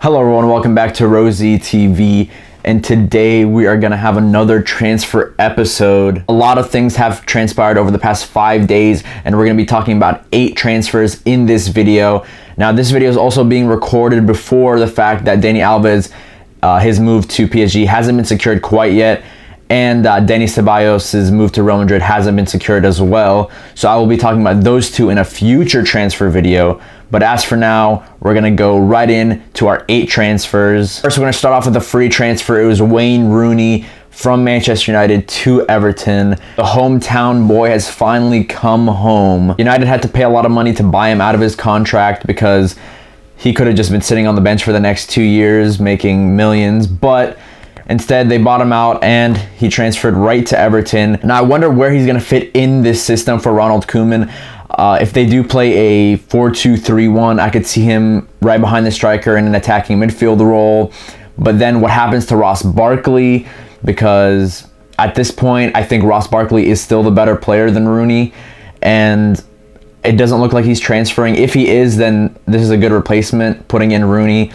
Hello everyone, welcome back to Rosie TV, and today we are going to have another transfer episode. A lot of things have transpired over the past 5 days, and we're going to be talking about 8 transfers in this video. Now this video is also being recorded before the fact that Dani Alves, his move to PSG hasn't been secured quite yet, and Dani Ceballos' move to Real Madrid hasn't been secured as well. So I will be talking about those two in a future transfer video. But as for now, we're going to go right in to our 8 transfers. First, we're going to start off with a free transfer. It was Wayne Rooney from Manchester United to Everton. The hometown boy has finally come home. United had to pay a lot of money to buy him out of his contract because he could have just been sitting on the bench for the next 2 years making millions. But instead, they bought him out and he transferred right to Everton. Now, I wonder where he's going to fit in this system for Ronald Koeman. If they do play a 4-2-3-1, I could see him right behind the striker in an attacking midfield role. But then what happens to Ross Barkley? Because at this point, I think Ross Barkley is still the better player than Rooney. And it doesn't look like he's transferring. If he is, then this is a good replacement, putting in Rooney.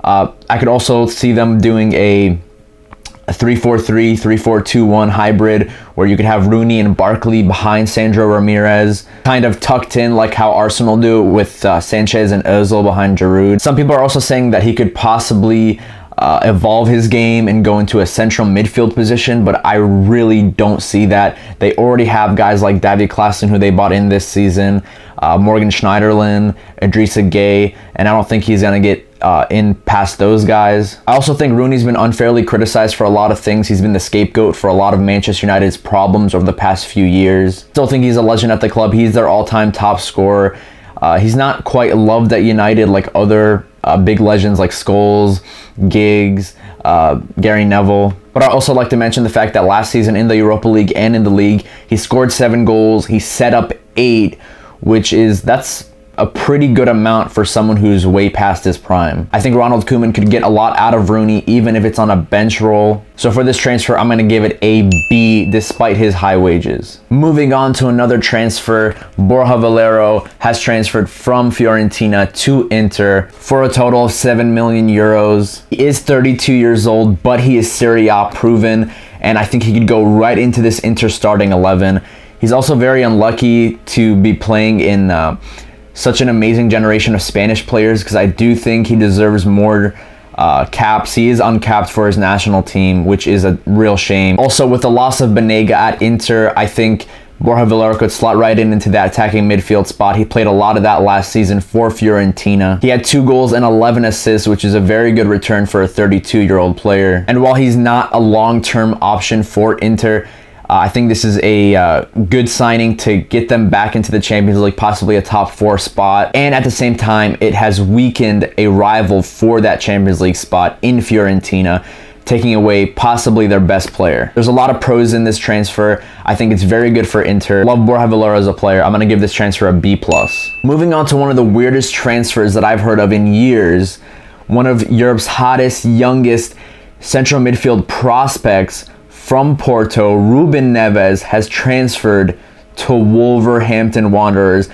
I could also see them doing a 3-4-3, 3-4-2-1 hybrid where you could have Rooney and Barkley behind Sandro Ramirez, kind of tucked in like how Arsenal do with Sanchez and Ozil behind Giroud. Some people are also saying that he could possibly evolve his game and go into a central midfield position, but I really don't see that. They already have guys like Davy Klaassen, who they bought in this season, Morgan Schneiderlin, Idrissa Gueye, and I don't think he's going to get in past those guys. I also think Rooney's been unfairly criticized for a lot of things. He's been the scapegoat for a lot of Manchester United's problems over the past few years. Still think he's a legend at the club. He's their all-time top scorer. He's not quite loved at United like other big legends like Scholes, Giggs, Gary Neville. But I also like to mention the fact that last season in the Europa League and in the league, he scored 7 goals. He set up 8, that's a pretty good amount for someone who's way past his prime. I think Ronald Koeman could get a lot out of Rooney even if it's on a bench role. So for this transfer, I'm going to give it a B despite his high wages. Moving on to another transfer, Borja Valero has transferred from Fiorentina to Inter for a total of 7 million euros. He is 32 years old, but he is Serie A proven, and I think he could go right into this Inter starting 11. He's also very unlucky to be playing in such an amazing generation of Spanish players, because I do think he deserves more caps. He is uncapped for his national team, which is a real shame. Also, with the loss of Banega at Inter, I think Borja Valero could slot right into that attacking midfield spot. He played a lot of that last season for Fiorentina. He had 2 goals and 11 assists, which is a very good return for a 32-year-old player. And while he's not a long-term option for Inter, I think this is a good signing to get them back into the Champions League, possibly a top 4 spot. And at the same time, it has weakened a rival for that Champions League spot in Fiorentina, taking away possibly their best player. There's a lot of pros in this transfer. I think it's very good for Inter. Love Borja Valero as a player. I'm going to give this transfer a B+. Moving on to one of the weirdest transfers that I've heard of in years, one of Europe's hottest, youngest central midfield prospects from Porto, Rueben Neves, has transferred to Wolverhampton Wanderers,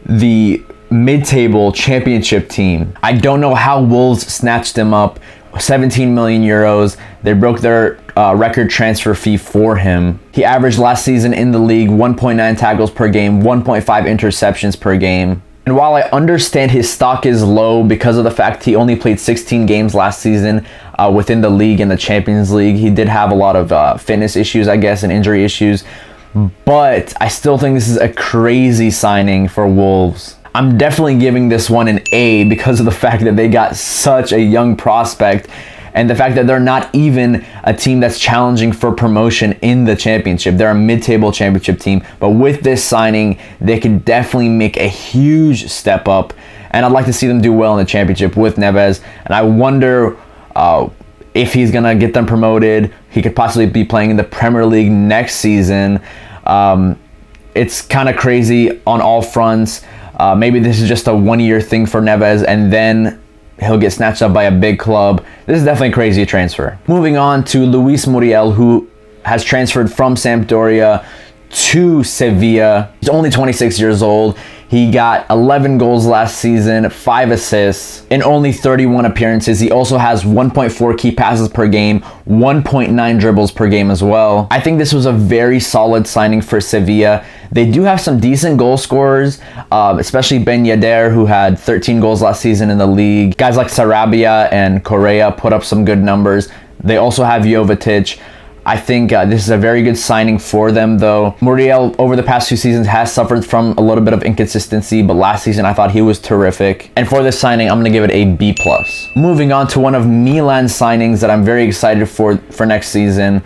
the mid-table championship team. I don't know how Wolves snatched him up. 17 million euros. They broke their record transfer fee for him. He averaged last season in the league 1.9 tackles per game, 1.5 interceptions per game. And while I understand his stock is low because of the fact he only played 16 games last season within the league and the Champions League, he did have a lot of fitness issues, I guess, and injury issues. But I still think this is a crazy signing for Wolves. I'm definitely giving this one an A because of the fact that they got such a young prospect, and the fact that they're not even a team that's challenging for promotion in the championship. They're a mid-table championship team, but with this signing, they can definitely make a huge step up, and I'd like to see them do well in the championship with Neves, and I wonder if he's going to get them promoted. He could possibly be playing in the Premier League next season. It's kind of crazy on all fronts. Maybe this is just a one-year thing for Neves, and then he'll get snatched up by a big club. This is definitely a crazy transfer. Moving on to Luis Muriel, who has transferred from Sampdoria to Sevilla. He's only 26 years old. He got 11 goals last season, 5 assists in only 31 appearances. He also has 1.4 key passes per game, 1.9 dribbles per game as well. I think this was a very solid signing for Sevilla. They do have some decent goal scorers, especially Ben Yedder, who had 13 goals last season in the league. Guys like Sarabia and Correa put up some good numbers. They also have Jovetic. I think this is a very good signing for them, though. Muriel, over the past 2 seasons, has suffered from a little bit of inconsistency, but last season I thought he was terrific. And for this signing, I'm going to give it a B+. Moving on to one of Milan's signings that I'm very excited for next season.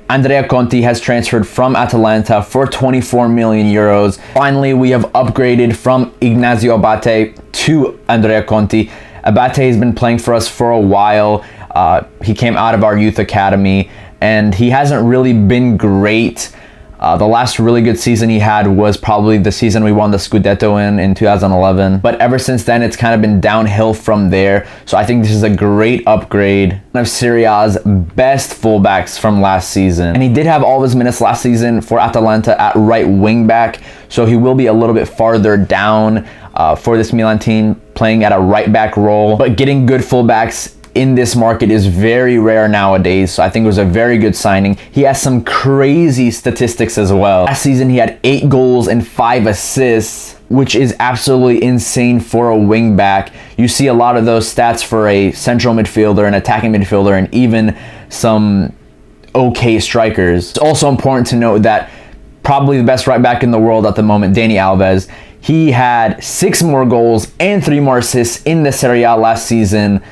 Andrea Conti has transferred from Atalanta for 24 million euros. Finally, we have upgraded from Ignacio Abate to Andrea Conti. Abate has been playing for us for a while. He came out of our youth academy, and he hasn't really been great. The last really good season he had was probably the season we won the Scudetto in 2011. But ever since then, it's kind of been downhill from there. So I think this is a great upgrade. One of Serie A's best fullbacks from last season. And he did have all of his minutes last season for Atalanta at right wing back. So he will be a little bit farther down for this Milan team, playing at a right back role. But getting good fullbacks in this market is very rare nowadays, so I think it was a very good signing. He has some crazy statistics as well. Last season he had 8 goals and 5 assists, which is absolutely insane for a wing back. You see a lot of those stats for a central midfielder, an attacking midfielder, and even some okay strikers. It's also important to note that probably the best right back in the world at the moment, Dani Alves, he had 6 more goals and 3 more assists in the Serie A last season,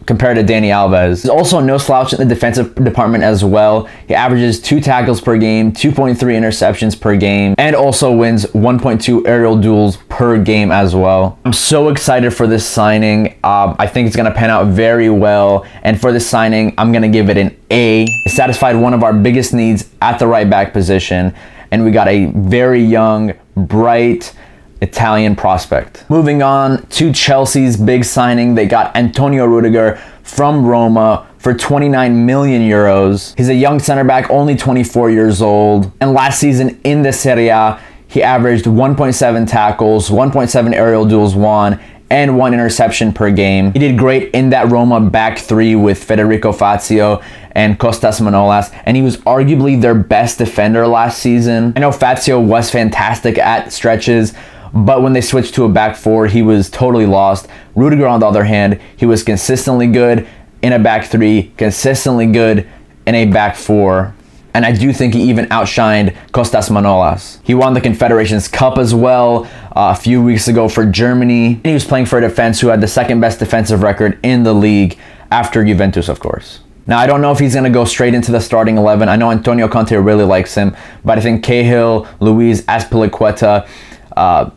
compared to Dani Alves. He's also no slouch in the defensive department as well. He averages 2 tackles per game, 2.3 interceptions per game, and also wins 1.2 aerial duels per game as well. I'm so excited for this signing. I think it's going to pan out very well. And for this signing, I'm going to give it an A. It satisfied one of our biggest needs at the right back position. And we got a very young, bright Italian prospect. Moving on to Chelsea's big signing, they got Antonio Ruettiger from Roma for 29 million euros. He's a young center back, only 24 years old. And last season in the Serie A, he averaged 1.7 tackles, 1.7 aerial duels won, and 1 interception per game. He did great in that Roma back 3 with Federico Fazio and Kostas Manolas, and he was arguably their best defender last season. I know Fazio was fantastic at stretches, but when they switched to a back 4, he was totally lost. Ruettiger, on the other hand, he was consistently good in a back 3, consistently good in a back 4. And I do think he even outshined Kostas Manolas. He won the Confederations Cup as well a few weeks ago for Germany. And he was playing for a defense who had the 2nd best defensive record in the league after Juventus, of course. Now, I don't know if he's going to go straight into the starting 11. I know Antonio Conte really likes him, but I think Cahill, Luiz, Azpilicueta,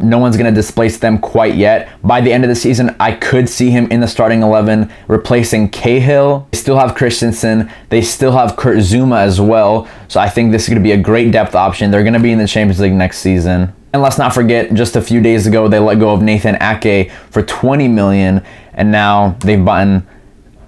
no one's going to displace them quite yet. By the end of the season, I could see him in the starting 11 replacing Cahill. They still have Christensen. They still have Kurt Zouma as well. So I think this is going to be a great depth option. They're going to be in the Champions League next season. And let's not forget, just a few days ago, they let go of Nathan Ake for 20 million. And now they've bought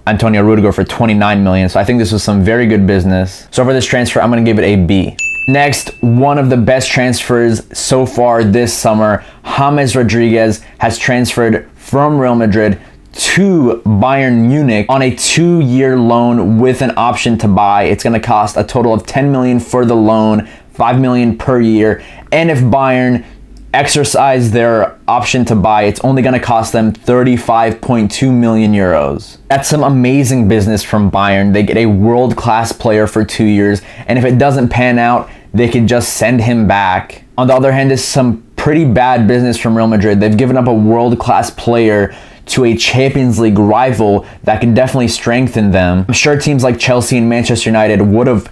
Antonio Ruettiger for 29 million. So I think this was some very good business. So for this transfer, I'm going to give it a B. Next, one of the best transfers so far this summer, James Rodriguez has transferred from Real Madrid to Bayern Munich on a 2-year loan with an option to buy. It's going to cost a total of 10 million for the loan, 5 million per year. And if Bayern exercise their option to buy, it's only going to cost them 35.2 million euros. That's some amazing business from Bayern. They get a world-class player for 2 years, and if it doesn't pan out, they can just send him back. On the other hand, this is some pretty bad business from Real Madrid. They've given up a world-class player to a Champions League rival that can definitely strengthen them. I'm sure teams like Chelsea and Manchester United would have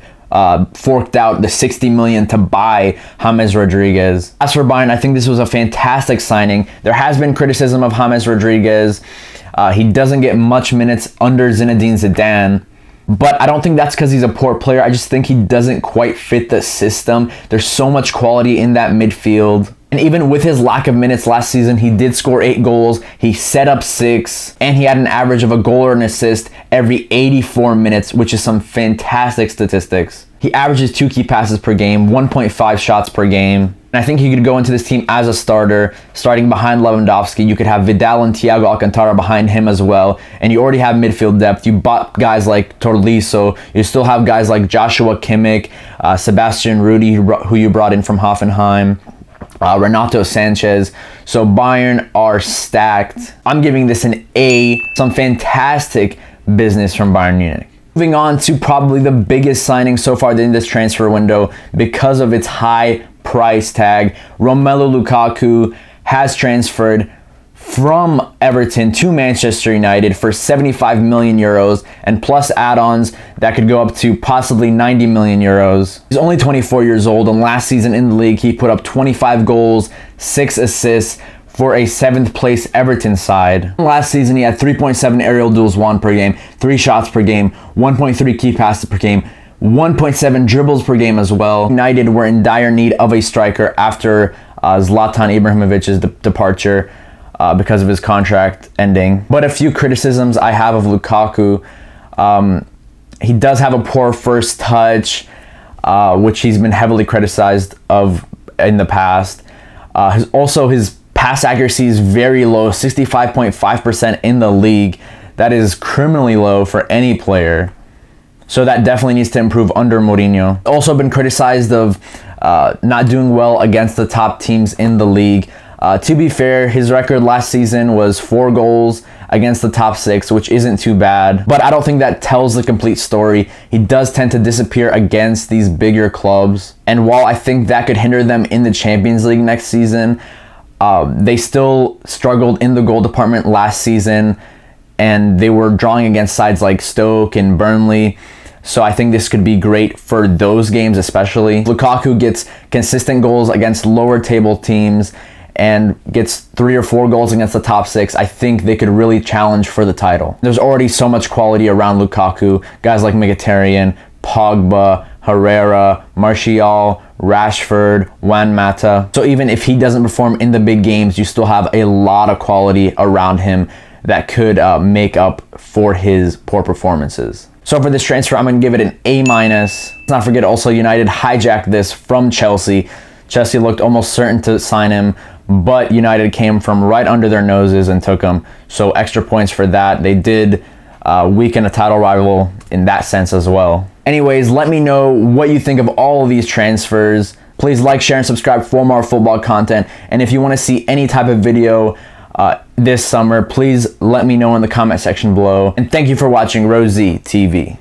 forked out the 60 million to buy James Rodriguez. As for Bayern, I think this was a fantastic signing. There has been criticism of James Rodriguez. He doesn't get much minutes under Zinedine Zidane, but I don't think that's because he's a poor player. I just think he doesn't quite fit the system. There's so much quality in that midfield. And And even with his lack of minutes last season, he did score 8 goals, he set up 6, and he had an average of a goal or an assist every 84 minutes, which is some fantastic statistics. He averages 2 key passes per game, 1.5 shots per game. And I think he could go into this team as a starter, starting behind Lewandowski. You could have Vidal and Thiago Alcantara behind him as well. And you already have midfield depth. You bought guys like Torliso. You still have guys like Joshua Kimmich, Sebastian Rudy, who you brought in from Hoffenheim, Renato Sanchez. So Bayern are stacked. I'm giving this an A. Some fantastic business from Bayern Munich. Moving on to probably the biggest signing so far in this transfer window because of its high price tag. Romelu Lukaku has transferred from Everton to Manchester United for 75 million euros and plus add-ons that could go up to possibly 90 million euros. He's only 24 years old, and last season in the league he put up 25 goals, 6 assists for a 7th place Everton side. Last season he had 3.7 aerial duels won per game, 3 shots per game, 1.3 key passes per game, 1.7 dribbles per game as well. United were in dire need of a striker after Zlatan Ibrahimovic's departure because of his contract ending. But a few criticisms I have of Lukaku. He does have a poor first touch, which he's been heavily criticized of in the past. His pass accuracy is very low, 65.5% in the league. That is criminally low for any player. So that definitely needs to improve under Mourinho. Also been criticized of not doing well against the top teams in the league. To be fair, his record last season was 4 goals against the top 6, which isn't too bad. But I don't think that tells the complete story. He does tend to disappear against these bigger clubs. And while I think that could hinder them in the Champions League next season, they still struggled in the goal department last season, and they were drawing against sides like Stoke and Burnley. So I think this could be great for those games especially. Lukaku gets consistent goals against lower table teams and gets 3 or 4 goals against the top 6. I think they could really challenge for the title. There's already so much quality around Lukaku. Guys like Mkhitaryan, Pogba, Herrera, Martial, Rashford, Juan Mata. So even if he doesn't perform in the big games, you still have a lot of quality around him that could make up for his poor performances. So for this transfer, I'm going to give it an A-. Let's not forget also United hijacked this from Chelsea. Chelsea looked almost certain to sign him, but United came from right under their noses and took him. So extra points for that. They did weaken a title rival in that sense as well. Anyways, let me know what you think of all of these transfers. Please like, share, and subscribe for more football content. And if you want to see any type of video this summer, please let me know in the comment section below. And thank you for watching Rosie TV.